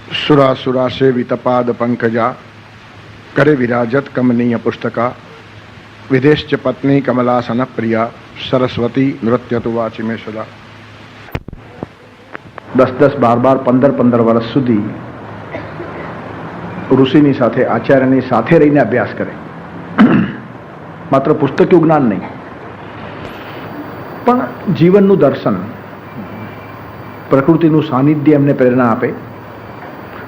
सुरासुरा से वितपाद पंकजा करे विराजत कमनीय पुस्तका विदेश च पत्नी कमलासन प्रिया सरस्वती नृत्य तो वाची में सदा 10-10, 12-12, 15-15 વર્ષ સુધી ઋષિની સાથે આચાર્યની સાથે રહીને અભ્યાસ કરે. માત્ર પુસ્તકીય જ્ઞાન નહીં, પણ જીવનનું દર્શન, પ્રકૃતિનું સાનિધ્ય એમને પ્રેરણા આપે,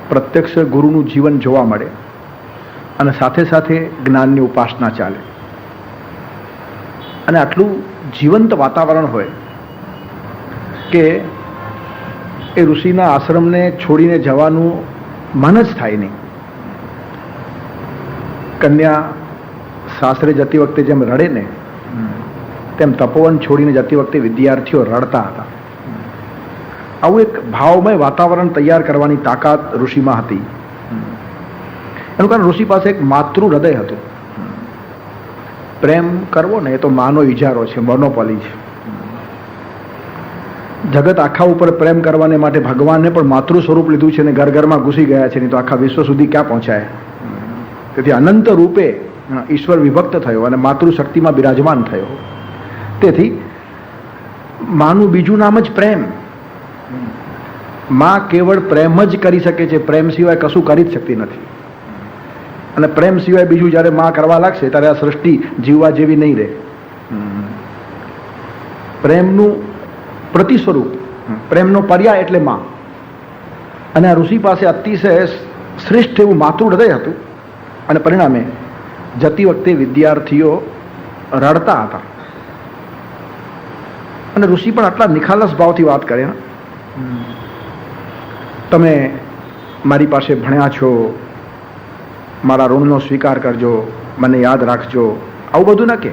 પ્રત્યક્ષ ગુરુનું જીવન જોવા મળે અને સાથે સાથે જ્ઞાનની ઉપાસના ચાલે. અને આટલું જીવંત વાતાવરણ હોય કે એ ઋષિના આશ્રમને છોડીને જવાનું મન જ થાય નહીં. કન્યા સાસરે જતી વખતે જેમ રડે ને તેમ તપોવન છોડીને જતી વખતે વિદ્યાર્થીઓ રડતા હતા. આવું એક ભાવમય વાતાવરણ તૈયાર કરવાની તાકાત ઋષિમાં હતી. એનું કારણ ઋષિ પાસે એક માતૃ હૃદય હતું. પ્રેમ કરવો ને એ તો માનો ઇજારો છે, મોનોપોલી છે. જગત આખા ઉપર પ્રેમ કરવાને માટે ભગવાનને પણ માતૃ સ્વરૂપ લીધું છે ને ઘર ઘરમાં ઘૂસી ગયા છે, નહીં તો આખા વિશ્વ સુધી ક્યાં પહોંચાય. તેથી અનંત રૂપે ઈશ્વર વિભક્ત થયો અને માતૃશક્તિમાં બિરાજમાન થયો. તેથી માનું બીજું નામ જ પ્રેમ. માં કેવળ પ્રેમ જ કરી શકે છે, પ્રેમ સિવાય કશું કરી જ શકતી નથી. અને પ્રેમ સિવાય બીજું જ્યારે માં કરવા લાગશે ત્યારે આ સૃષ્ટિ જીવવા જેવી નહીં રહે. પ્રેમનું પ્રતિ સ્વરૂપ, પ્રેમનો પર્યાય એટલે માં. અને આ ઋષિ પાસે અતિશય શ્રેષ્ઠ એવું માતૃ હૃદય હતું અને પરિણામે જતી વખતે વિદ્યાર્થીઓ રડતા હતા. અને ઋષિ પણ આટલા નિખાલસ ભાવથી વાત કરે, તમે મારી પાસે ભણ્યા છો, મારા ઋણનો સ્વીકાર કરજો, મને યાદ રાખજો, આવું બધું ના કે.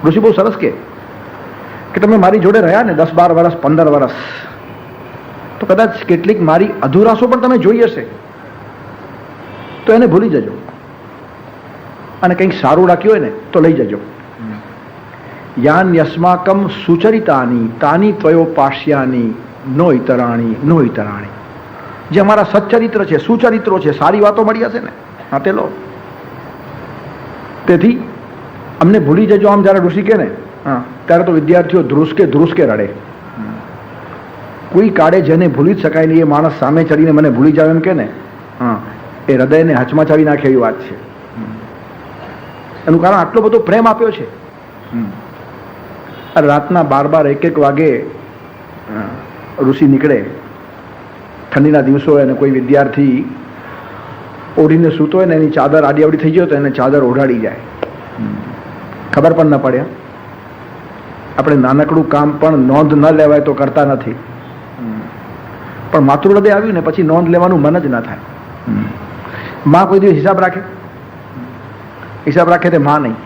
ઋષિ બહુ સરસ કે તમે મારી જોડે રહ્યા ને 10-12 વર્ષ, 15 વર્ષ, તો કદાચ કેટલીક મારી અધૂરાશો પણ તમે જોઈ હશે, તો એને ભૂલી જજો અને કંઈક સારું રાખ્યું હોય ને તો લઈ જજો. યાન યસ્માકમ સુચરિતાની તાની ત્વયોપાસ્યાની નો ઇતરાણી નો ઇતરાણી. જે અમારા સચ્ચરિત્ર છે, સુચરિત્રો છે, સારી વાતો મળી હશે ને, હા તે લો. તેથી અમને ભૂલી જજો. આમ જ્યારે ઋષિ કે ને ત્યારે તો વિદ્યાર્થીઓ ધ્રુસકે રડે. કોઈ કાળે જેને ભૂલી જ શકાય નહીં એ માણસ સામે ચડીને મને ભૂલી જાવ એમ કે ને, એ હૃદયને હચમચાવી નાખે એવી વાત છે. એનું કારણ આટલો બધો પ્રેમ આપ્યો છે. રાતના 12-12, 1-1 વાગે ઋષિ નીકળે. ઠંડીના દિવસો હોય અને કોઈ વિદ્યાર્થી ઓઢીને સૂતો હોય ને એની ચાદર આડી આવડી થઈ જાય તો એને ચાદર ઓઢાડી જાય, ખબર પણ ન પડે. આપણે નાનકડું કામ પણ નોંધ ન લેવાય તો કરતા નથી, પણ માતૃ હૃદય આવ્યું ને પછી નોંધ લેવાનું મન જ ના થાય. માં કોઈ દિવસ હિસાબ રાખે? હિસાબ રાખે તે માં નહીં.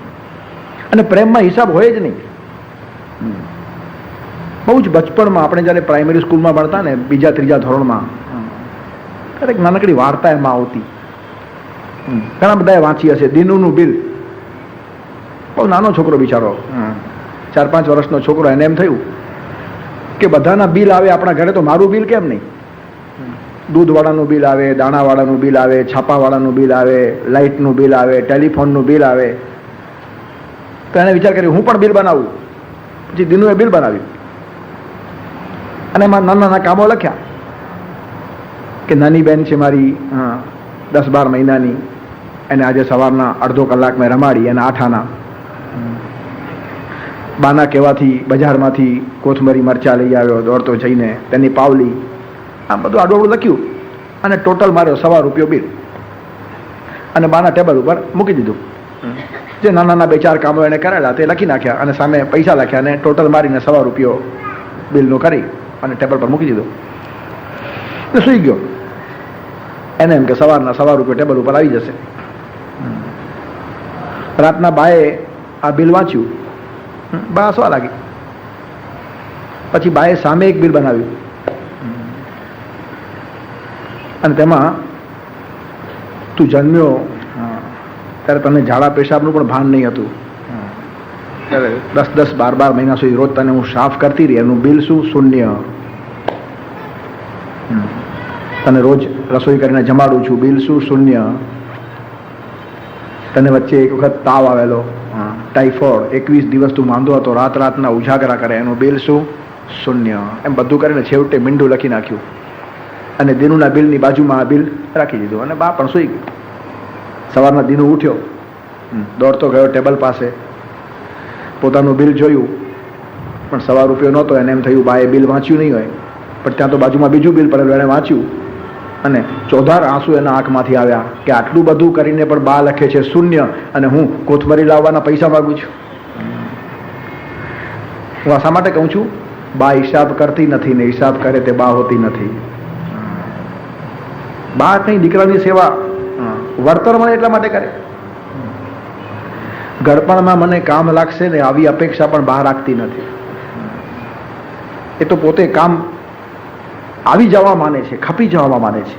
અને પ્રેમમાં હિસાબ હોય જ નહીં. બહુ જ બચપણમાં આપણે જ્યારે પ્રાઇમરી સ્કૂલમાં ભણતા ને 2-3 ધોરણમાં, ત્યારે એક નાનકડી વાર્તા એમાં આવતી. ઘણા બધાએ વાંચી હશે. દીનુનું બિલ. બહુ નાનો છોકરો બિચારો, 4-5 વર્ષનો છોકરો. એને એમ થયું કે બધાના બિલ આવે આપણા ઘરે, તો મારું બિલ કેમ નહીં? દૂધવાળાનું બિલ આવે, દાણાવાળાનું બિલ આવે, છાપાવાળાનું બિલ આવે, લાઇટનું બિલ આવે, ટેલિફોનનું બિલ આવે. તો એને વિચાર કર્યો હું પણ બિલ બનાવું. પછી દીનુએ બિલ બનાવ્યું અને એમાં નાના કામો લખ્યા કે નાની બેન છે મારી, 10-12 મહિનાની, એને આજે સવારના અડધો કલાક મેં રમાડી, એને 8 આના. બાના કહેવાથી બજારમાંથી કોથમરી મરચા લઈ આવ્યો દોડતો જઈને, તેની પાવલી. આમ બધું આડું લખ્યું અને ટોટલ માર્યો ₹100 બિલ અને બાના ટેબલ ઉપર મૂકી દીધું. જે નાના 2-4 કામો એને કરેલા તે લખી નાખ્યા અને સામે પૈસા લખ્યા અને ટોટલ મારીને ₹100 બિલનું કરી અને ટેબલ પર મૂકી દીધું અને સૂઈ ગયો. એને એમ કે સવારના ₹100 ટેબલ ઉપર આવી જશે. રાતના બાએ આ બિલ વાંચ્યું, બા હસવા લાગી. પછી બાએ સામે એક બિલ બનાવ્યું અને તેમાં તું જન્મ્યો ત્યારે તને ઝાડા પેશાબનું પણ ભાન નહીં હતું. 10-10, 12-12 મહિના સુધી રોજ તને હું સાફ કરતી રહી, એનું બિલ શું? શૂન્ય. તને રોજ રસોઈ કરીને જમાડું છું, બિલ શું? શૂન્ય. તને વચ્ચે એક વખત તાવ આવેલો, ટાઇફોઇડ, 21 દિવસ તું માંદો હતો, રાતના ઉજાગરા કરે, એનું બિલ શું? શૂન્ય. એમ બધું કરીને છેવટે મીંડું લખી નાખ્યું અને દિનુના બિલની બાજુમાં આ બિલ રાખી દીધું. અને બા પણ સુઈ. સવારના દિનુ ઉઠ્યો, દોડતો ગયો ટેબલ પાસે, પોતાનું બિલ જોયું, પણ ₹1 નહોતો. એને એમ થયું બાએ બિલ વાંચ્યું નહીં હોય, પણ ત્યાં તો બાજુમાં બીજું બિલ પડેલું, એને વાંચ્યું અને ચોધાર આંસુ એના આંખમાંથી આવ્યા કે આટલું બધું કરીને પણ બા લખે છે શૂન્ય અને હું કોથમરી લાવવાના પૈસા માગું છું. હું આ શા માટે કહું છું? બા હિસાબ કરતી નથી ને હિસાબ કરે તે બા હોતી નથી. બા કઈ દીકરાની સેવા વળતર મળે એટલા માટે કરે. ગળપણમાં મને કામ લાગશે ને આવી અપેક્ષા પણ બહાર રાખતી નથી. એ તો પોતે કામ આવી જવા માને છે, ખપી જવા માને છે.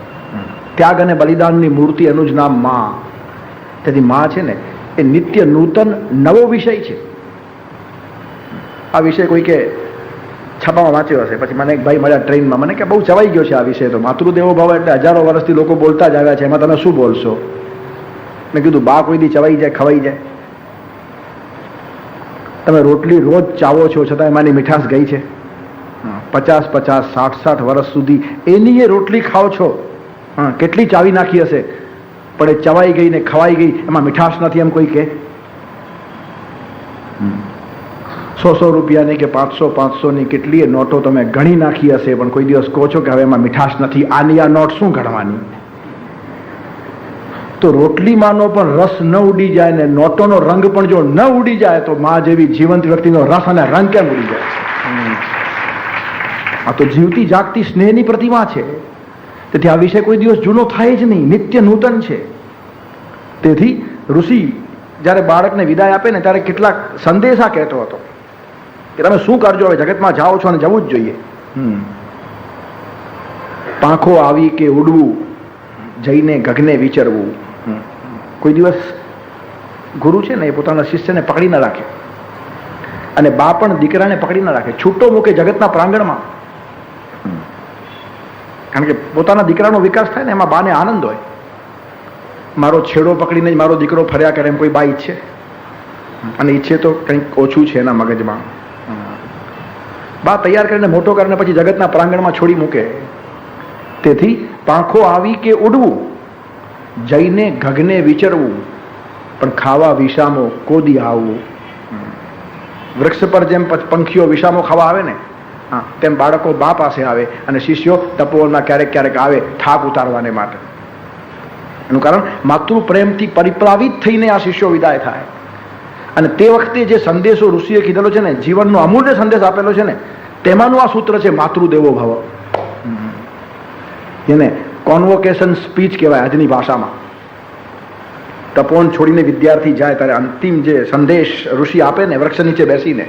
ત્યાગ અને બલિદાનની મૂર્તિ, એનું જ નામ માં. તેથી માં છે ને એ નિત્ય નૂતન નવો વિષય છે. આ વિષય કોઈ કે છાપામાં વાંચ્યો હશે, પછી મને એક ભાઈ મળ્યા ટ્રેનમાં, મને કે બહુ ચવાઈ ગયો છે આ વિષય. તો માતૃદેવો ભવ એટલે હજારો વર્ષથી લોકો બોલતા જ આવ્યા છે, એમાં તમે શું બોલશો? મેં કીધું બા કોઈ દી ચવાઈ જાય, ખવાઈ જાય? તમે રોટલી રોજ ચાવો છો, છતાં એમાંની મીઠાશ ગઈ છે? 50, 60 વર્ષ સુધી એની એ રોટલી ખાઓ છો, કેટલી ચાવી નાખી હશે, પણ એ ચવાઈ ગઈ ને ખવાઈ ગઈ, એમાં મીઠાશ નથી એમ કોઈ કે? 100 રૂપિયાની કે 500ની કેટલી નોટો તમે ગણી નાખી હશે, પણ કોઈ દિવસ કહો છો કે હવે એમાં મીઠાશ નથી, આની આ નોટ શું ગણવાની? તો રોટલીમાંનો પણ રસ ન ઉડી જાય ને નોટોનો રંગ પણ જો ન ઉડી જાય, તો માં જેવી જીવંત વ્યક્તિનો રસ અને રંગ કેમ ઉડી જાય? આ તો જીવતી જાગતી સ્નેહની પ્રતિમા છે. તેથી આ વિષય કોઈ દિવસ જૂનો થાય જ નહીં, નિત્ય નૂતન છે. તેથી ઋષિ જ્યારે બાળકને વિદાય આપે ને ત્યારે કેટલાક સંદેશા કહેતો હતો કે તમે શું કરજો, હવે જગતમાં જાઓ છો અને જવું જ જોઈએ. પાંખો આવી કે ઉડવું, જઈને ગગને વિચરવું. કોઈ દિવસ ગુરુ છે ને એ પોતાના શિષ્યને પકડી ન રાખે, અને બા પણ દીકરાને પકડી ન રાખે, છૂટો મૂકે જગતના પ્રાંગણમાં. કારણ કે પોતાના દીકરાનો વિકાસ થાય ને એમાં બાને આનંદ હોય. મારો છેડો પકડીને જ મારો દીકરો ફર્યા કરે એમ કોઈ બા ઈચ્છે? અને ઈચ્છે તો કંઈક ઓછું છે એના મગજમાં. બા તૈયાર કરીને મોટો કરીને પછી જગતના પ્રાંગણમાં છોડી મૂકે. તેથી પાંખો આવી કે ઉડવું, જઈને ગગને વિચરવું, પણ ખાવા વિષામો કોદી આવવું. વૃક્ષ પર જેમ પંખીઓ વિષામો ખાવા આવે ને, તેમ બાળકો બા પાસે આવે અને શિષ્યો તપોવનમાં ક્યારેક આવે થાક ઉતારવાને માટે. એનું કારણ માતૃ પ્રેમથી પરિપ્લાવિત થઈને આ શિષ્યો વિદાય થાય. અને તે વખતે જે સંદેશો ઋષિએ કીધેલો છે ને, જીવનનો અમૂલ્ય સંદેશ આપેલો છે ને, તેમાંનું આ સૂત્ર છે માતૃદેવો ભવ. જેને કોન્વોકેશન સ્પીચ કહેવાય આજની ભાષામાં. તપોવન છોડીને વિદ્યાર્થી જાય ત્યારે અંતિમ જે સંદેશ ઋષિ આપે ને વૃક્ષ નીચે બેસીને,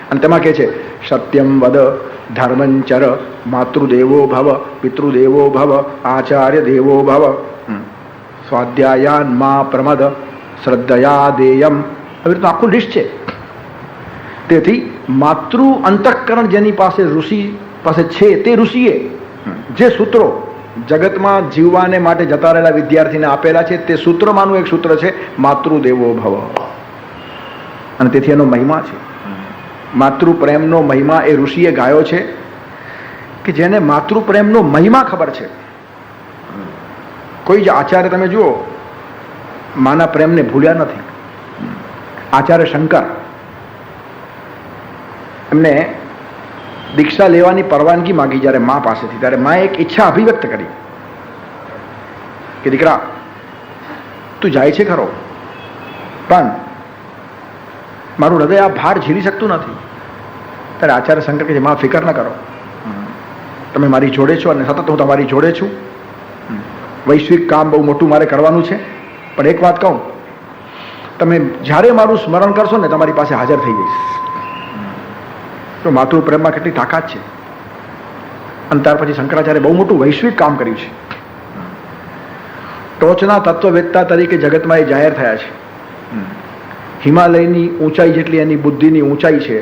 અને તેમાં કહે છે સત્યમ વદ ધર્મંચર માતૃદેવો ભવ પિતૃદેવો ભવ આચાર્ય દેવો ભવ સ્વાધ્યાયાન મા પ્રમદ શ્રદ્ધયા દેયમ. આવી રીતનું આખું લિસ્ટ છે. તેથી માતૃ અંતઃકરણ જેની પાસે ઋષિ પાસે છે, તે ઋષિએ જે સૂત્રો જગતમાં જીવવાને માટે જતા રહેલા વિદ્યાર્થીને આપેલા છે, તે સૂત્રમાંનું એક સૂત્ર છે માતૃદેવો ભવ. અને તેથી એનો મહિમા છે. માતૃ પ્રેમનો મહિમા એ ઋષિએ ગાયો છે કે જેને માતૃ પ્રેમનો મહિમા ખબર છે. કોઈ જ આચાર્ય તમે જુઓ માના પ્રેમને ભૂલ્યા નથી. આચાર્ય શંકર, એમને દીક્ષા લેવાની પરવાનગી માગી જ્યારે મા પાસેથી, ત્યારે માએ એક ઈચ્છા અભિવ્યક્ત કરી કે દીકરા તું જાય છે ખરો, પણ મારું હૃદય આ ભાર ઝીલી શકતું નથી. ત્યારે આચાર્ય શંકર કહે છે માં ફિકર ન કરો, તમે મારી જોડે છો અને સતત હું તમારી જોડે છું. વૈશ્વિક કામ બહુ મોટું મારે કરવાનું છે, પણ એક વાત કહું, તમે જ્યારે મારું સ્મરણ કરશો ને તમારી પાસે હાજર થઈ જઈશ. તો માતૃ પ્રેમમાં કેટલી તાકાત છે. અને ત્યાર પછી શંકરાચાર્ય બહુ મોટું વૈશ્વિક કામ કર્યું છે. ટોચના તત્વવેત્તા તરીકે જગતમાં એ જાહેર થયા છે. હિમાલયની ઊંચાઈ જેટલી એની બુદ્ધિની ઊંચાઈ છે,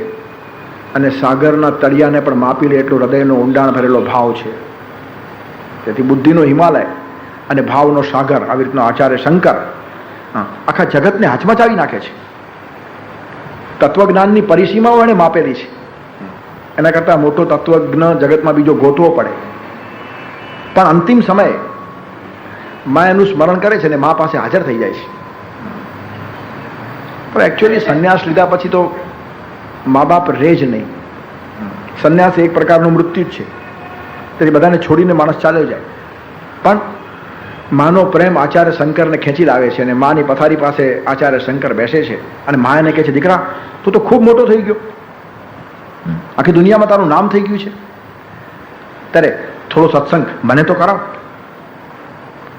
અને સાગરના તળિયાને પણ માપી લે એટલો હૃદયનો ઊંડાણ ભરેલો ભાવ છે. તેથી બુદ્ધિનો હિમાલય અને ભાવનો સાગર આવી રીતનો આચાર્ય શંકર આખા જગતને હચમચાવી નાખે છે. તત્વજ્ઞાનની પરિસીમાઓ એને માપેલી છે. એના કરતાં મોટો તત્વજ્ઞ જગતમાં બીજો ગોતવો પડે. પણ અંતિમ સમયે મા એનું સ્મરણ કરે છે ને મા પાસે હાજર થઈ જાય છે. પણ એકચ્યુઅલી સંન્યાસ લીધા પછી તો મા બાપ રહે જ નહીં. સંન્યાસ એક પ્રકારનું મૃત્યુ જ છે. તેથી બધાને છોડીને માણસ ચાલ્યો જાય. પણ માનો પ્રેમ આચાર્ય શંકરને ખેંચી લાવે છે અને માની પથારી પાસે આચાર્ય શંકર બેસે છે અને મા એને કહે છે, દીકરા તું તો ખૂબ મોટો થઈ ગયો, આખી દુનિયામાં તારું નામ થઈ ગયું છે, ત્યારે થોડો સત્સંગ મને તો કરાવ.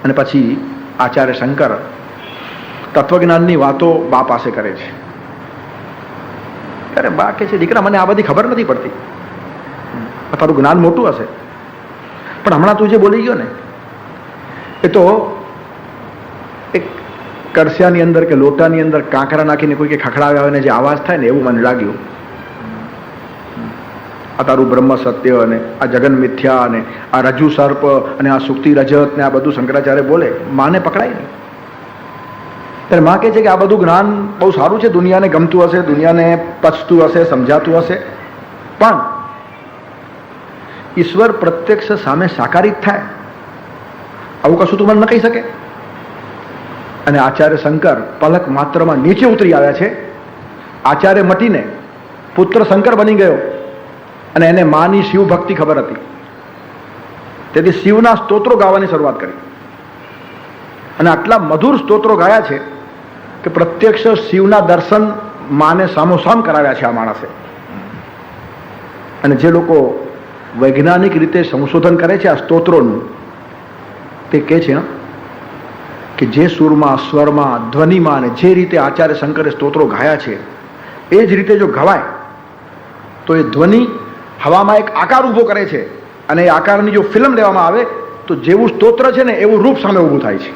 અને પછી આચાર્ય શંકર તત્વજ્ઞાનની વાતો બા પાસે કરે છે. ત્યારે બા કહે છે, દીકરા મને આ બધી ખબર નથી પડતી, તારું જ્ઞાન મોટું હશે, પણ હમણાં તું જે બોલી ગયો ને એ તો એક કરસિયાની અંદર કે લોટાની અંદર કાંકરા નાખીને કોઈ કે ખખડાવ્યા હોય ને જે અવાજ થાય ને એવું મને લાગ્યું. આ તારું બ્રહ્મ સત્ય અને આ જગન મિથ્યા અને આ રજુ સર્પ અને આ સુક્તિ રજત ને આ બધું શંકરાચાર્ય બોલે, માને પકડાય નહીં. ત્યારે માં કહે છે કે આ બધું જ્ઞાન બહુ સારું છે, દુનિયાને ગમતું હશે, દુનિયાને પચતું હશે, સમજાતું હશે, પણ ઈશ્વર પ્રત્યક્ષ સામે સાકારિત થાય આવું કશું તું મને ન કહી શકે. અને આચાર્ય શંકર પલક માત્રમાં નીચે ઉતરી આવ્યા છે. આચાર્ય મટીને પુત્ર શંકર બની ગયો અને એને માની શિવ ભક્તિ ખબર હતી. તેથી શિવના સ્તોત્રો ગાવાની શરૂઆત કરી અને આટલા મધુર સ્તોત્રો ગાયા છે કે પ્રત્યક્ષ શિવના દર્શન માને સામોસામ કરાવ્યા છે આ માણસે. અને જે લોકો વૈજ્ઞાનિક રીતે સંશોધન કરે છે આ સ્તોત્રોનું, તે કહે છે કે જે સુરમાં, સ્વરમાં, ધ્વનિમાં અને જે રીતે આચાર્ય શંકરે સ્તોત્રો ગાયા છે એ જ રીતે જો ગવાય તો એ ધ્વનિ હવામાં એક આકાર ઊભો કરે છે અને એ આકારની જો ફિલ્મ લેવામાં આવે તો જેવું સ્તોત્ર છે ને એવું રૂપ સામે ઊભું થાય છે.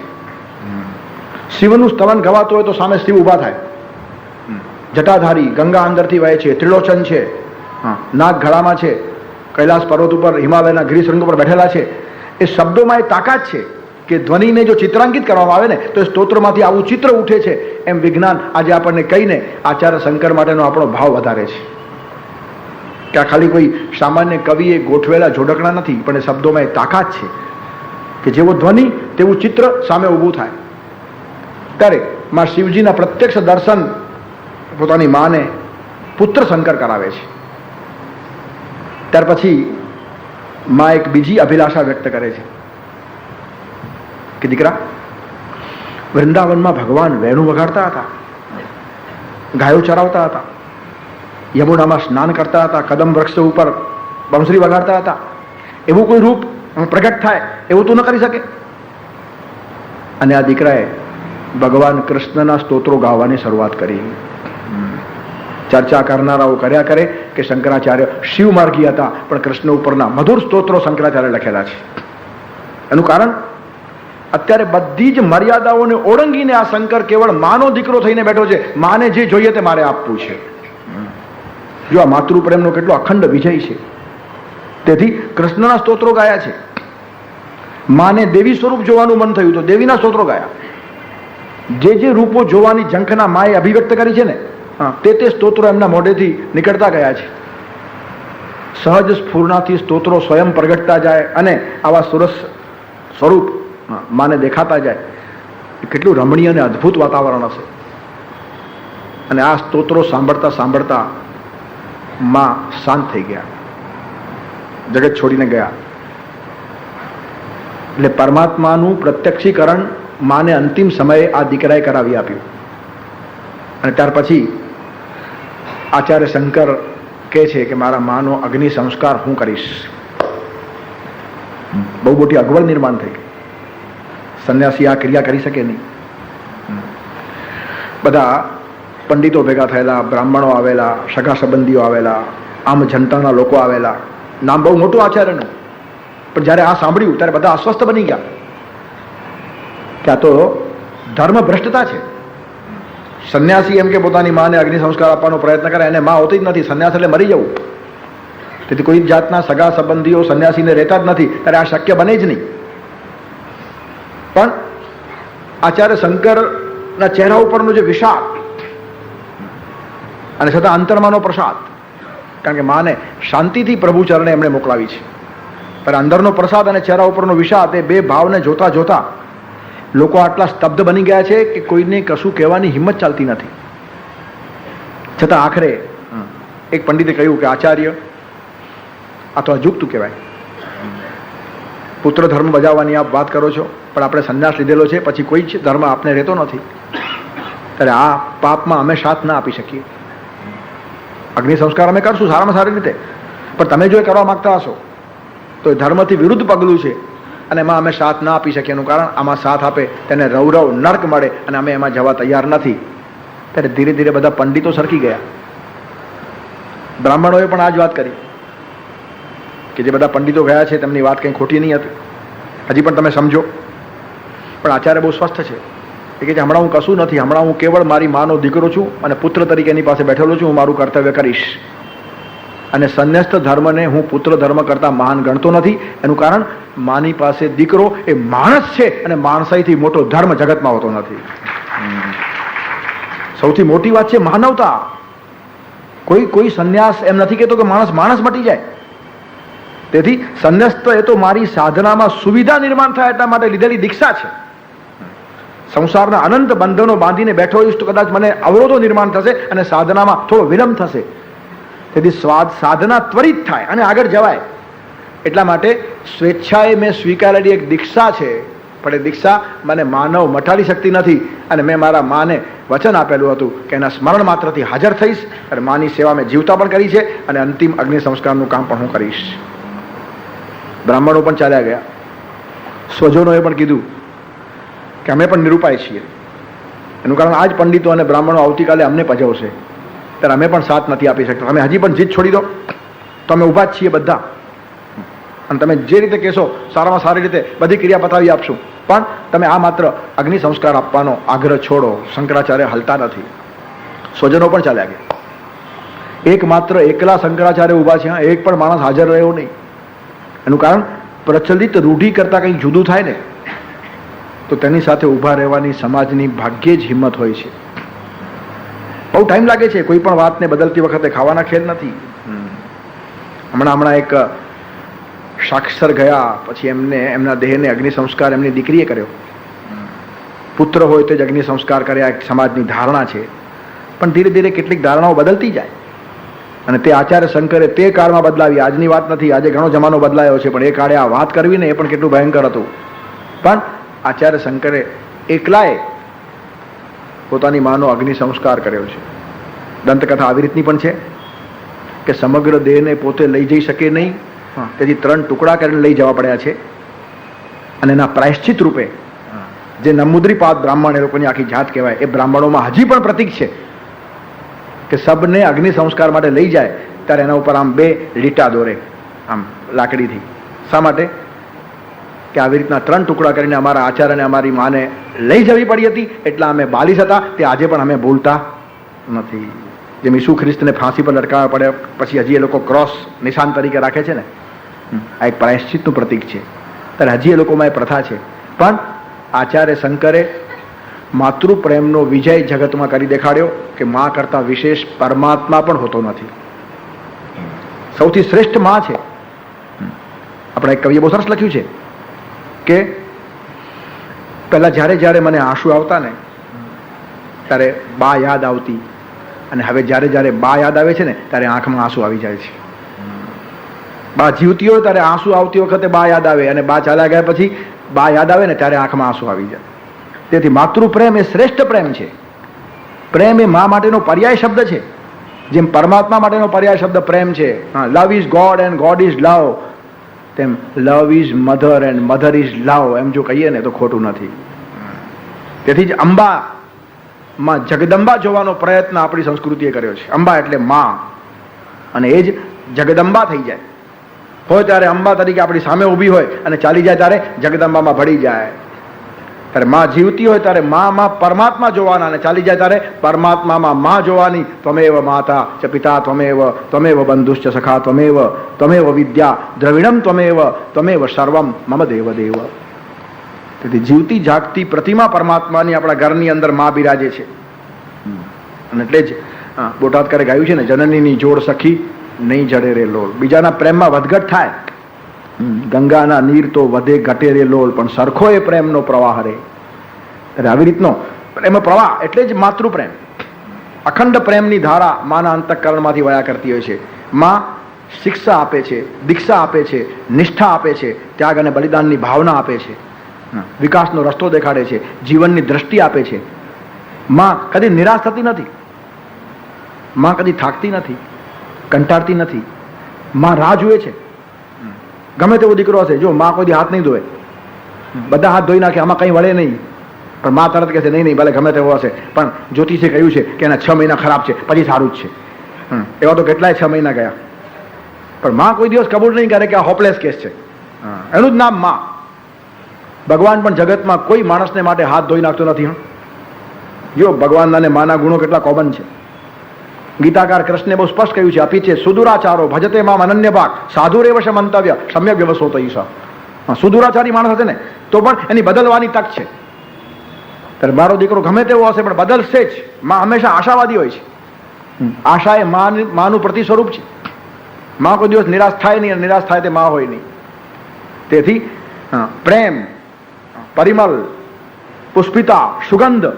શિવનું સ્તવન ગવાતું હોય તો સામે શિવ ઊભા થાય. જટાધારી, ગંગા અંદરથી વહે છે, ત્રિલોચન છે, નાગ ગળામાં છે, કૈલાસ પર્વત ઉપર હિમાલયના ગિરિશૃંગ ઉપર બેઠેલા છે. એ શબ્દોમાં એ તાકાત છે કે ધ્વનિને જો ચિત્રાંકિત કરવામાં આવે ને તો એ સ્તોત્રમાંથી આવું ચિત્ર ઉઠે છે. એમ વિજ્ઞાન આજે આપણને કહીને આચાર્ય શંકર માટેનો આપણો ભાવ વધારે છે કે આ ખાલી કોઈ સામાન્ય કવિએ ગોઠવેલા જોડકણા નથી, પણ એ શબ્દોમાં એ તાકાત છે કે જેવો ધ્વનિ તેવું ચિત્ર સામે ઊભું થાય. ત્યારે માં શિવજીના પ્રત્યક્ષ દર્શન પોતાની માને પુત્ર શંકર કરાવે છે. ત્યાર પછી માં એક બીજી અભિલાષા વ્યક્ત કરે છે કે દીકરા, વૃંદાવનમાં ભગવાન વેણુ વગાડતા હતા, ગાયો ચરાવતા હતા, યમુનામાં સ્નાન કરતા હતા, કદમ વૃક્ષ ઉપર બંસરી વગાડતા હતા, એવું કોઈ રૂપ પ્રગટ થાય એવું તું ન કરી શકે. અને આ દીકરાએ ભગવાન કૃષ્ણના સ્તોત્રો ગાવાની શરૂઆત કરી. ચર્ચા કરનારાઓ કર્યા કરે કે શંકરાચાર્ય શિવ માર્ગી હતા, પણ કૃષ્ણ ઉપરના મધુર સ્તોત્રો શંકરાચાર્ય લખેલા છે. એનું કારણ અત્યારે બધી જ મર્યાદાઓને ઓળંગીને આ શંકર કેવળ માનો દીકરો થઈને બેઠો છે. માને જે જોઈએ તે મારે આપવું છે. જો આ માતૃપ્રેમનો કેટલો અખંડ વિજય છે. તેથી કૃષ્ણના સ્તોત્રો ગાયા છે. માને દેવી સ્વરૂપ જોવાનું મન થયું તો દેવીના સ્તોત્રો ગાયા. જે રૂપો જોવાની ઝંખના માએ અભિવ્યક્ત કરી છે ને તે સ્તોત્રો એમના મોઢેથી નીકળતા ગયા છે. સહજ સ્ફૂર્ણાથી સ્તોત્રો સ્વયં પ્રગટતા જાય અને આવા સુરસ સ્વરૂપ માને દેખાતા જાય. કેટલું રમણીય અને અદ્ભુત વાતાવરણ હશે. અને આ સ્તોત્રો સાંભળતા સાંભળતા માં શાંત થઈ ગયા, જગત છોડીને ગયા. એટલે પરમાત્માનું પ્રત્યક્ષીકરણ માને અંતિમ સમયે આ દીકરાએ કરાવી આપ્યું. અને ત્યાર પછી આચાર્ય શંકર કહે છે કે મારા માનો અગ્નિ સંસ્કાર હું કરીશ. બહુ મોટી અગવડ નિર્માણ થઈ ગઈ. સંન્યાસી આ ક્રિયા કરી શકે નહીં. બધા પંડિતો ભેગા થયેલા, બ્રાહ્મણો આવેલા, સગા સંબંધીઓ આવેલા, આમ જનતાના લોકો આવેલા. નામ બહુ મોટું આચાર્યનું, પણ જ્યારે આ સાંભળ્યું ત્યારે બધા અસ્વસ્થ બની ગયા કે આ તો ધર્મ ભ્રષ્ટતા છે. સંન્યાસી એમ કે પોતાની માને અગ્નિ સંસ્કાર આપવાનો પ્રયત્ન કરે, એને માં હોતી જ નથી. સંન્યાસ એટલે મરી જવું. તેથી કોઈ જાતના સગા સંબંધીઓ સંન્યાસીને રહેતા જ નથી, ત્યારે આ શક્ય બને જ નહીં. પણ આચાર્ય શંકરના ચહેરા ઉપરનો જે વિષાદ અને છતાં અંતરમાંનો પ્રસાદ, કારણ કે માને શાંતિથી પ્રભુ ચરણે એમણે મોકલાવી છે, પણ અંદરનો પ્રસાદ અને ચહેરા ઉપરનો વિષાદ, એ બે ભાવને જોતા જોતા લોકો આટલા સ્તબ્ધ બની ગયા છે કે કોઈને કશું કહેવાની હિંમત ચાલતી નથી. છતાં આખરે એક પંડિતે કહ્યું કે આચાર્ય, આ તો અજુગતું કહેવાય. પુત્ર ધર્મ બજાવવાની આપ વાત કરો છો, પણ આપણે સંન્યાસ લીધેલો છે, પછી કોઈ જ ધર્મ આપને રહેતો નથી, ત્યારે આ પાપમાં અમે સાથ ના આપી શકીએ. અગ્નિ સંસ્કાર અમે કરશું સારામાં સારી રીતે, પણ તમે જો એ કરવા માંગતા હશો તો એ ધર્મથી વિરુદ્ધ પગલું છે અને એમાં અમે સાથ ના આપી શકીએ. એનું કારણ આમાં સાથ આપે તેને રૌરવ નર્ક મળે અને અમે એમાં જવા તૈયાર નથી. ત્યારે ધીરે ધીરે બધા પંડિતો સરકી ગયા. બ્રાહ્મણોએ પણ આ જ વાત કરી કે જે બધા પંડિતો ગયા છે તેમની વાત કંઈ ખોટી નહીં હતી, હજી પણ તમે સમજો. પણ આચાર્ય બહુ સ્વસ્થ છે. એ કે હમણાં હું કશું નથી, હમણાં હું કેવળ મારી માનો દીકરો છું અને પુત્ર તરીકે એની પાસે બેઠેલો છું. હું મારું કર્તવ્ય કરીશ અને સંન્યસ્ત ધર્મને હું પુત્ર ધર્મ કરતાં મહાન ગણતો નથી. એનું કારણ માની પાસે દીકરો એ માણસ છે અને માણસાઈથી મોટો ધર્મ જગતમાં હોતો નથી. સૌથી મોટી વાત છે માનવતા. કોઈ સંન્યાસ એમ નથી કહેતો કે માણસ મટી જાય. તેથી સંન્યસ્ત એ તો મારી સાધનામાં સુવિધા નિર્માણ થાય એટલા માટે લીધેલી દીક્ષા છે. સંસારના અનંત બંધનો બાંધીને બેઠો હોઈશ તો કદાચ મને અવરોધો નિર્માણ થશે અને સાધનામાં થોડો વિલંબ થશે. તેથી સાધના ત્વરિત થાય અને આગળ જવાય. એટલા માટે સ્વેચ્છાએ મેં સ્વીકારેલી એક દીક્ષા છે, પણ એ દીક્ષા મને માનવ મટાડી શકતી નથી. અને મેં મારા માને વચન આપેલું હતું કે એના સ્મરણ માત્રથી હાજર થઈશ અને માની સેવા મેં જીવતા પણ કરી છે અને અંતિમ અગ્નિ સંસ્કારનું કામ પણ હું કરીશ. બ્રાહ્મણો પણ ચાલ્યા ગયા. સ્વજનોએ પણ કીધું કે અમે પણ નિરૂપાય છીએ. એનું કારણ આ જ પંડિતો અને બ્રાહ્મણો આવતીકાલે અમને પજવશે, ત્યારે અમે પણ સાથ નથી આપી શકતા. તમે હજી પણ જીત છોડી દો તો અમે ઊભા જ છીએ બધા, અને તમે જે રીતે કહેશો સારામાં સારી રીતે બધી ક્રિયા પતાવી આપશું, પણ તમે આ માત્ર અગ્નિ સંસ્કાર આપવાનો આગ્રહ છોડો. શંકરાચાર્ય હલતા નથી. સ્વજનો પણ ચાલ્યા ગયા. એકમાત્ર એકલા શંકરાચાર્ય ઊભા છે. એક પણ માણસ હાજર રહ્યો નહીં. એનું કારણ પ્રચલિત રૂઢિ કરતાં કંઈક જુદું થાય ને તો તેની સાથે ઊભા રહેવાની સમાજની ભાગ્યે જ હિંમત હોય છે. બહુ ટાઈમ લાગે છે. કોઈ પણ વાતને બદલતી વખતે ખાવાના ખેલ નથી. હમણાં એક સાક્ષર ગયા, પછી એમના દેહને અગ્નિ સંસ્કાર એમની દીકરીએ કર્યો. પુત્ર હોય તો જ અગ્નિ સંસ્કાર કર્યા, એક સમાજની ધારણા છે. પણ ધીરે ધીરે કેટલીક ધારણાઓ બદલતી જાય અને તે આચાર્ય શંકરે તે કાળમાં બદલાવી. આજની વાત નથી, આજે ઘણો જમાનો બદલાયો છે, પણ એ કાળે આ વાત કરવી ને એ પણ કેટલું ભયંકર હતું. પણ આચાર્ય શંકરે એકલાએ પોતાની માનો અગ્નિ સંસ્કાર કર્યો છે. દંતકથા આવી રીતની પણ છે કે સમગ્ર દેહને પોતે લઈ જઈ શકે નહીં, તેથી 3 ટુકડા કરીને લઈ જવા પડ્યા છે. અને એના પ્રાયશ્ચિત રૂપે જે નમુદ્રીપાદ બ્રાહ્મણ, એ લોકોની આખી જાત કહેવાય, એ બ્રાહ્મણોમાં હજી પણ પ્રતીક છે કે સબને અગ્નિ સંસ્કાર માટે લઈ જાય ત્યારે એના ઉપર આમ 2 લીટા દોરે, આમ લાકડીથી. શા માટે? કે આવી રીતના 3 ટુકડા કરીને અમારા આચાર્યને અમારી માને લઈ જવી પડી હતી, એટલા અમે બાલિશ હતા, તે આજે પણ અમે ભૂલતા નથી. જેમ ઈસુ ખ્રિસ્તને ફાંસી પર લટકાવવા પડે પછી હજી એ લોકો ક્રોસ નિશાન તરીકે રાખે છે ને, આ એક પ્રાયશ્ચિતનું પ્રતીક છે. ત્યારે હજી એ લોકોમાં એ પ્રથા છે. પણ આચાર્ય શંકરે માતૃપ્રેમનો વિજય જગતમાં કરી દેખાડ્યો કે મા કરતાં વિશેષ પરમાત્મા પણ હોતો નથી. સૌથી શ્રેષ્ઠ મા છે. આપણે એક કવિએ બહુ સરસ લખ્યું છે કે પહેલા જ્યારે જ્યારે મને આંસુ આવતા ને ત્યારે બા યાદ આવતી, અને હવે જ્યારે જ્યારે બા યાદ આવે છે ને ત્યારે આંખમાં આંસુ આવી જાય છે. બા જીવતી હોય ત્યારે આંસુ આવતી વખતે બા યાદ આવે, અને બા ચાલ્યા ગયા પછી બા યાદ આવે ને ત્યારે આંખમાં આંસુ આવી જાય. તેથી માતૃપ્રેમ એ શ્રેષ્ઠ પ્રેમ છે. પ્રેમ એ મા માટેનો પર્યાય શબ્દ છે, જેમ પરમાત્મા માટેનો પર્યાય શબ્દ પ્રેમ છે. Love is God and God is love, તેમ love is mother and mother is love એમ જો કહીએ ને તો ખોટું નથી. તેથી જ અંબામાં જગદંબા જોવાનો પ્રયત્ન આપણી સંસ્કૃતિએ કર્યો છે. અંબા એટલે મા, અને એ જ જગદંબા થઈ જાય. હોય ત્યારે અંબા તરીકે આપણી સામે ઊભી હોય અને ચાલી જાય ત્યારે જગદંબામાં ભળી જાય. ત્યારે મા જીવતી હોય ત્યારે માં પરમાત્મા જોવાના, અને ચાલી જાય ત્યારે પરમાત્મામાં માં જોવાની. ત્વમેવ માતા ચ પિતા ત્વમેવ બંધુશ્ચ સખા ત્વમેવ વિદ્યા દ્રવિણમ ત્વમેવ સર્વમ મમ દેવ દેવ. તેથી જીવતી જાગતી પ્રતિમા પરમાત્માની આપણા ઘરની અંદર માં બિરાજે છે. અને એટલે જ બોટાદકારે ગાયું છે ને, જનનીની જોડ સખી નહીં જડે રે લોલ. બીજાના પ્રેમમાં વધઘટ થાય, ગંગાના નીર તો વધે ઘટે રે લોલ, પણ સરખો એ પ્રેમનો પ્રવાહ રે. આવી રીતનો પ્રેમ પ્રવાહ એટલે જ માતૃપ્રેમ. અખંડ પ્રેમની ધારા માના અંતઃકરણમાંથી વયા કરતી હોય છે. માં શિક્ષા આપે છે, દીક્ષા આપે છે, નિષ્ઠા આપે છે, ત્યાગ અને બલિદાનની ભાવના આપે છે, વિકાસનો રસ્તો દેખાડે છે, જીવનની દ્રષ્ટિ આપે છે. માં કદી નિરાશ થતી નથી, માં કદી થાકતી નથી, કંટાળતી નથી. માં રાહ જુએ છે. ગમે તેવો દીકરો હશે, જો માં કોઈ હાથ નહીં ધોવે, બધા હાથ ધોઈ નાખે, આમાં કંઈ વળે નહીં, પણ માં તરત કહેશે નહીં નહીં ભલે ગમે તેવો હશે, પણ જ્યોતિષે કહ્યું છે કે એના 6 મહિના ખરાબ છે, પછી સારું જ છે. એવા તો કેટલાય 6 મહિના ગયા, પણ માં કોઈ દિવસ કબૂલ નહીં કરે કે આ હોપલેસ કેસ છે. એનું જ નામ માં. ભગવાન પણ જગતમાં કોઈ માણસને માટે હાથ ધોઈ નાખતો નથી. જો ભગવાનના ને માના ગુણો કેટલા કોમન છે. ગીતાકાર કૃષ્ણે બહુ સ્પષ્ટ કહ્યું છે, અપી છે સુદુરાચારો ભજતે મામ અનન્ય ભાગ સાધુરેવ મંતવ્ય સમ્યક વ્યવસ્થો ઈશા. સુદુરાચારી માણસ હશે ને તો પણ એની બદલવાની તક છે. ત્યારે મારો દીકરો ગમે તેવો હશે પણ બદલશે જ. માં હંમેશા આશાવાદી હોય છે. આશા એ માનું પ્રતિ સ્વરૂપ છે. માં કોઈ દિવસ નિરાશ થાય નહીં, અને નિરાશ થાય તે માં હોય નહીં. તેથી પ્રેમ, પરિમલ, પુષ્પિતા, સુગંધ,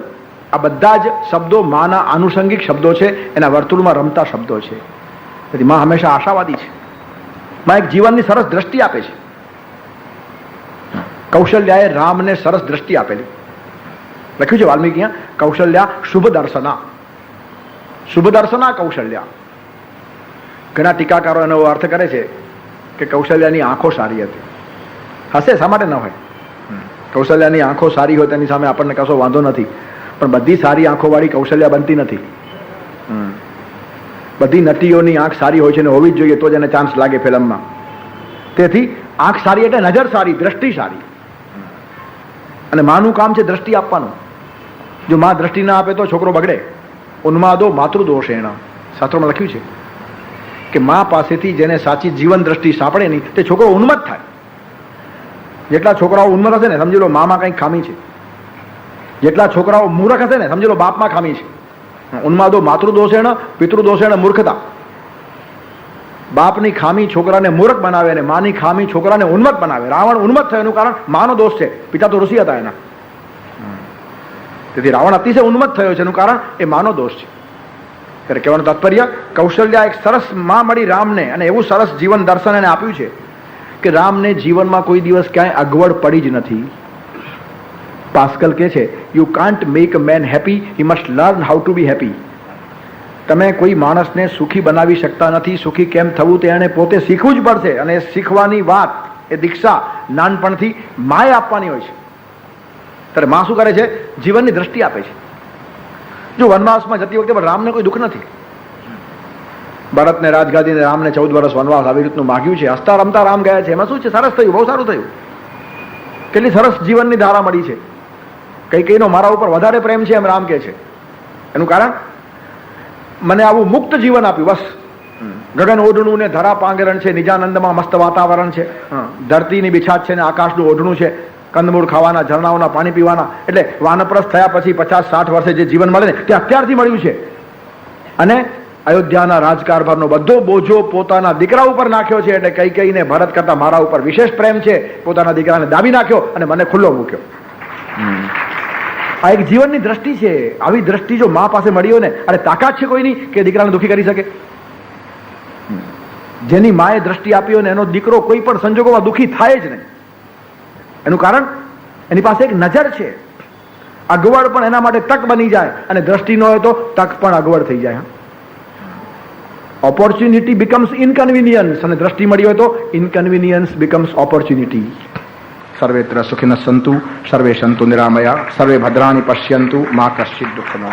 આ બધા જ શબ્દો માના આનુષંગિક શબ્દો છે, એના વર્તુળમાં રમતા શબ્દો છે. તેથી માં હંમેશા આશાવાદી છે. માં એક જીવનની સરસ દ્રષ્ટિ આપે છે. કૌશલ્યાએ રામને સરસ દ્રષ્ટિ આપેલી. લખ્યું છે વાલ્મીકી, કૌશલ્યા શુભ દર્શના. શુભ દર્શના કૌશલ્યા. ઘણા ટીકાકારો એનો અર્થ કરે છે કે કૌશલ્યાની આંખો સારી હતી. હશે, શા માટે ન હોય? કૌશલ્યાની આંખો સારી હોય તેની સામે આપણને કશો વાંધો નથી, પણ બધી સારી આંખોવાળી કૌશલ્યા બનતી નથી. બધી નટીઓની આંખ સારી હોય છે ને હોવી જ જોઈએ, તો જ એને ચાન્સ લાગે ફિલ્મમાં. તેથી આંખ સારી એટલે નજર સારી, દ્રષ્ટિ સારી. અને માનું કામ છે દ્રષ્ટિ આપવાનું. જો માં દ્રષ્ટિ ના આપે તો છોકરો બગડે. ઉન્માદો માતૃદોષેણ, શાસ્ત્રોમાં લખ્યું છે કે માં પાસેથી જેને સાચી જીવન દ્રષ્ટિ સાંપડે નહીં તે છોકરો ઉન્મત્ત થાય. જેટલા છોકરાઓ ઉન્મત્ત હશે ને સમજી લો મામાં કંઈક ખામી છે. જેટલા છોકરાઓ મૂર્ખ હશે ને સમજી લો બાપમાં ખામી છે. ઉન્માદો માતૃદોષેણ પિતૃદોષેણ મૂર્ખતા. બાપની ખામી છોકરાને મૂર્ખ બનાવે અને માની ખામી છોકરાને ઉન્મત્ત બનાવે. રાવણ ઉન્મત્ત થયો એનું કારણ માનો દોષ છે. પિતા તો ઋષિ હતા એના. તેથી રાવણ અતિશય ઉન્મત્ત થયો છે એનું કારણ એ માનો દોષ છે. ત્યારે કહેવાનું તાત્પર્ય, કૌશલ્યા એક સરસ માં મળી રામને, અને એવું સરસ જીવન દર્શન એને આપ્યું છે કે રામને જીવનમાં કોઈ દિવસ ક્યાંય અગવડ પડી જ નથી. પાસ્કલ કહે છે, you can't make a man happy, he must learn how to be happy. તમે કોઈ માણસને સુખી બનાવી શકતા નથી. સુખી કેમ થવું તે એને પોતે શીખવું જ પડશે. અને શીખવાની વાત, એ દીક્ષા નાનપણથી માએ આપવાની હોય છે. ત્યારે માં શું કરે છે? જીવનની દ્રષ્ટિ આપે છે. જો વનવાસમાં જતી વખતે પણ રામને કોઈ દુઃખ નથી. ભરતને રાજગાદીને રામને 14 વર્ષ વનવાસ આવી રીતનું માગ્યું છે. હસતા રમતા રામ ગયા છે. એમાં શું છે? સરસ થયું, બહુ સારું થયું. કેટલી સરસ જીવનની ધારા મળી છે. કઈકઈનો મારા ઉપર વધારે પ્રેમ છે એમ રામ કહે છે. એનું કારણ, મને આવું મુક્ત જીવન આપ્યું. બસ ગગન ઓઢણું ને ધરા પાંગરણ છે, નિજાનંદમાં મસ્ત વાતાવરણ છે, ધરતીની બિછાત છે ને આકાશનું ઓઢણું છે, કંદમૂળ ખાવાના, ઝરણાઓના પાણી પીવાના. એટલે વાનપ્રસ્થ થયા પછી 50-60 વર્ષે જે જીવન મળે ને તે અત્યારથી મળ્યું છે. અને અયોધ્યાના રાજકારભારનો બધો બોજો પોતાના દીકરા ઉપર નાખ્યો છે. એટલે કઈકઈને ભરત કરતા મારા ઉપર વિશેષ પ્રેમ છે. પોતાના દીકરાને દાબી નાખ્યો અને મને ખુલ્લો મૂક્યો. આ એક જીવનની દ્રષ્ટિ છે. આવી દ્રષ્ટિ જો મા પાસે મળી હોય ને, અરે તાકાત છે કોઈની કે દીકરાને દુઃખી કરી શકે? જેની માએ દ્રષ્ટિ આપી હોય ને એનો દીકરો કોઈ પણ સંજોગોમાં દુઃખી થાય જ નહીં. એનું કારણ, એની પાસે એક નજર છે. અગવડ પણ એના માટે તક બની જાય, અને દ્રષ્ટિ ન હોય તો તક પણ અગવડ થઈ જાય. ઓપોર્ચ્યુનિટી બીકમ્સ ઇનકન્વિનિયન્સ, અને દ્રષ્ટિ મળી હોય તો ઇનકન્વિનિયન્સ બીકમ્સ ઓપોર્ચ્યુનિટી. સર્વેત્ર સુખિનઃ સંતુ સર્વે સંતુ નિરામયા સર્વે ભદ્રાણિ પશ્યંતુ મા કશ્ચિદ દુઃખમ.